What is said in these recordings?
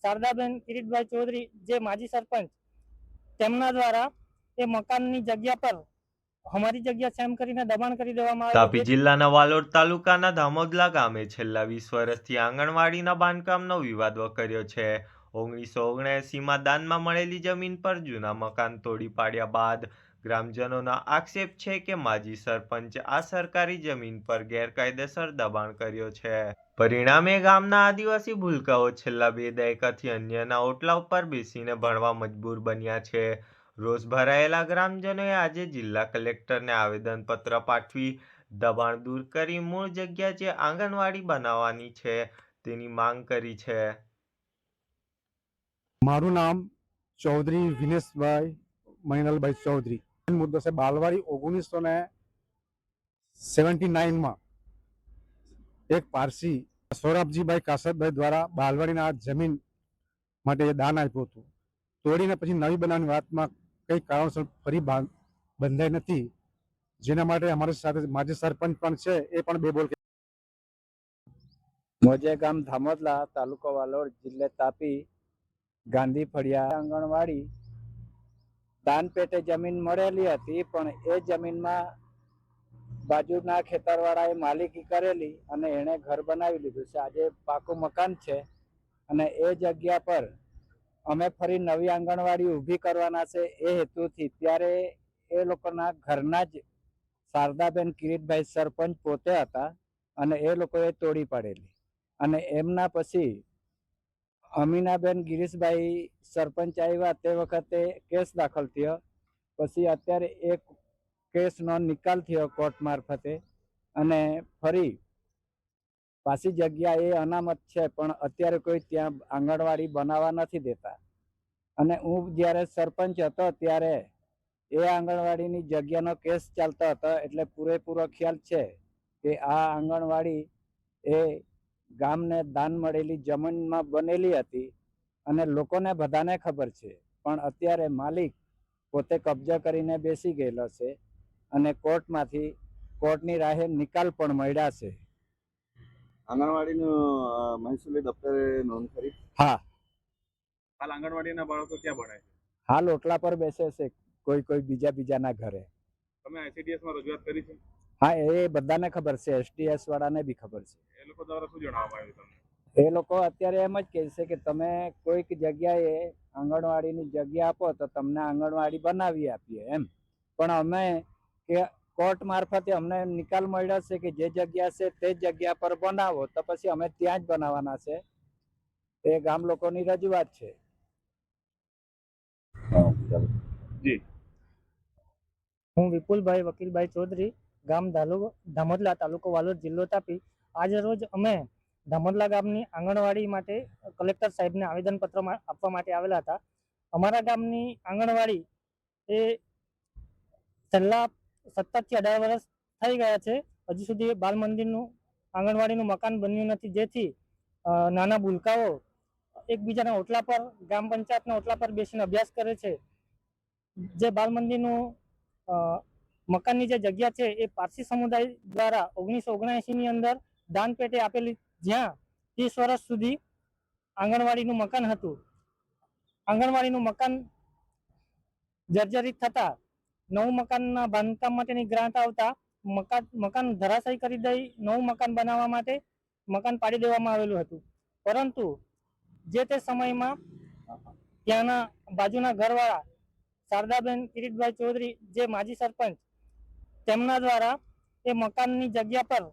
શારદાબેન કિરીટભાઈ ચૌધરી જે માજી સરપંચ તેમના દ્વારા એ મકાનની જગ્યા પર અમારી જગ્યા છે એમ કરીને દબાણ કરી દેવામાં આવ્યું। તાપી જિલ્લાના વાલોડ તાલુકાના ધામોદલા ગામે છેલ્લા 20 વર્ષથી આંગણવાડીના બાંધકામનો વિવાદ વકર્યો છે। 1979માં દાનમાં મળેલી જમીન પર જૂના મકાન તોડી પાડ્યા બાદ ગ્રામજનોનો આક્ષેપ છે કે માજી સરપંચે આ સરકારી જમીન પર ગેરકાયદેસર દબાણ કર્યો છે। પરિણામે ગામના આદિવાસી ભૂલકાઓ છેલ્લા 2 દાયકાથી અન્યના ઓટલા ઉપર બેસીને ભણવા મજબૂર બન્યા છે। રોષ ભરાયેલા ગ્રામજનોએ આજે જિલ્લા કલેક્ટરને આવેદનપત્ર પાઠવી દબાણ દૂર કરી મૂળ જગ્યા જે આંગણવાડી બનાવવાની છે તેની માંગ કરી છે। મારું નામ ચૌધરી વિનેશભાઈ મહિનલભાઈ ચૌધરી। મુદ્દો છે બાલવાડી 1979માં એક પારસી સૌરભજીભાઈ કાસતભાઈ દ્વારા બાલવાડીના જમીન માટે દાન આપ્યું હતું। તોડીને પછી નવી બનાવવાની વાતમાં કઈ કારણસર ફરી બંધાઈ નથી, જેના માટે અમારી સાથે માજી સરપંચ પણ છે, એ પણ બે બોલ। મોજે ગામ ધામોદલા, તાલુકો વાલોડ, જિલ્લે તાપી, ગાંધી ફળિયા આંગણવાડી દાન પેટે જમીન મળેલી હતી, પણ એ જમીનમાં બાજુના ખેતરવાળાએ માલિકી કરેલી અને એણે ઘર બનાવી લીધું છે। આજે પાકું મકાન છે અને એ જગ્યા પર અમે ફરી નવી આંગણવાડી ઊભી કરવાના છે એ હેતુથી ત્યારે એ લોકોના ઘરના જ શારદાબેન કિરીટભાઈ સરપંચ પોતે હતા અને એ લોકોએ તોડી પાડેલી અને એમના પછી અમીનાબેન ગિરીશભાઈ સરપંચ આવ્યા તે વખતે કેસ દાખલ થયો। પછી અત્યારે એક કેસનો નિકાલ થયો કોર્ટ મારફતે અને ફરી પાછી જગ્યા એ અનામત છે, પણ અત્યારે કોઈ ત્યાં આંગણવાડી બનાવવા નથી દેતા। અને હું જ્યારે સરપંચ હતો ત્યારે એ આંગણવાડીની જગ્યાનો કેસ ચાલતો હતો, એટલે પૂરેપૂરો ખ્યાલ છે કે આ આંગણવાડી એ ગામને દાન મળેલી જમીનમાં બનેલી હતી અને લોકોને બધાને ખબર છે, પણ અત્યારે માલિક પોતે કબજો કરીને બેસી ગયેલો છે અને કોર્ટમાંથી કોર્ટની રાહે નિકાલ પણ મળ્યા છે। આંગણવાડીનું મહેસૂલી દફતરે નોંધ કરી? હા, હાલ આંગણવાડીના બાળકો ક્યાં ભણે છે? હાલ ઓટલા પર બેસે છે, કોઈ બીજાના ઘરે। તમે ICDS માં રજૂઆત કરી છે? હા, એ બધાને ખબર છે, STS વાળાને બી ખબર છે। એ લોકો દ્વારા શું જણાવવામાં આવ્યું તમને? એ લોકો અત્યારે એમ જ કહે છે કે તમે કોઈક જગ્યાએ આંગણવાડીની જગ્યા આપો તો તમને આંગણવાડી બનાવી આપીએ એમ, પણ અમે કે કોર્ટ મારફતે અમને નિકાલ મળ્યો છે કે જે જગ્યા છે તે જગ્યા પર બનાવો, તો પછી અમે ત્યાં જ બનાવવાના છે। એ ગામ લોકોની રજૂઆત છે। જી, હું વિપુલભાઈ વકીલભાઈ ચૌધરી, ગામ ધામોદલા, તાલુકો વાલોડ, જિલ્લો તાપી। આજે રોજ અમે ધામોદલા ગામની આંગણવાડી માટે કલેક્ટર સાહેબને આવેદનપત્ર આપવા માટે આવેલા હતા। અમારા ગામની આંગણવાડી એ છેલ્લા 17 થી 18 વર્ષ થઈ ગયા છે, હજુ સુધી બાલ મંદિરનું આંગણવાડીનું મકાન બન્યું નથી, જેથી નાના ભૂલકાઓ એકબીજાના ઓટલા પર, ગ્રામ પંચાયતના ઓટલા પર બેસીને અભ્યાસ કરે છે। જે બાલ મંદિરનું મકાનની જે જગ્યા છે એ પારસી સમુદાય દ્વારા 1979ની અંદર દાન પેટે આપેલી, જ્યાં 30 વર્ષ સુધી આંગણવાડીનું મકાન હતું। આંગણવાડીનું મકાન જર્જરિત થતા નવું મકાનના બાંધકામ માટેની ગ્રાન્ટ આવતા મકાન ધરાશાયી કરી દઈ નવું મકાન બનાવવા માટે મકાન પાડી દેવામાં આવેલું હતું, પરંતુ જે તે સમયમાં ત્યાંના બાજુના ઘરવાળા શારદાબેન કિરીટભાઈ ચૌધરી જે માજી સરપંચ તેમના દ્વારા એ મકાનની જગ્યા પર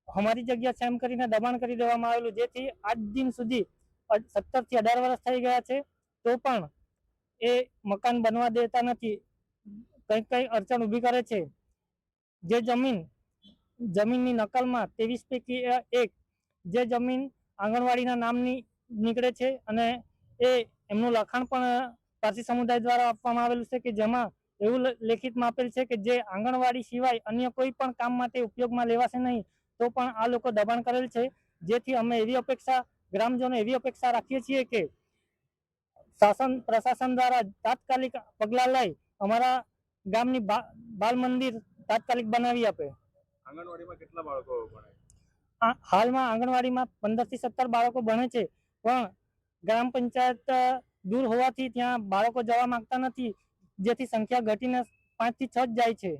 અમારી જગ્યા છે એમ કરીને દબાણ કરી દેવામાં આવેલું, જેથી આજ દિન સુધી 17 થી 18 વર્ષ થઈ ગયા છે તો પણ એ મકાન બનવા દેતા નથી, કઈ અડચણ ઊભી કરે છે। જે જમીનની નકલમાં 23 પૈકી 1 જે જમીન આંગણવાડીના નામની નીકળે છે અને એ એમનું લખાણ પણ પારસી સમુદાય દ્વારા આપવામાં આવેલું છે કે જેમાં એવું લેખિતમાં આપેલ છે કે જે આંગણવાડી સિવાય અન્ય કોઈ પણ કામ માટે ઉપયોગમાં લેવાશે નહીં, તો પણ આ લોકો દબાણ કરેલ છે। જેથી અમે ગ્રામજનો એવી અપેક્ષા રાખીએ છીએ કે પ્રશાસન દ્વારા તાત્કાલિક પગલાં લઈ અમારા ગામની બાલ મંદિર તાત્કાલિક બનાવી આપે। આંગણવાડીમાં કેટલા બાળકો ભણે? હાલમાં આંગણવાડીમાં 15 થી 17 બાળકો ભણે છે, પણ ગ્રામ પંચાયત દૂર હોવાથી ત્યાં બાળકો જવા માંગતા નથી, જેથી સંખ્યા ઘટીને 5 થી 6 જ જાય છે.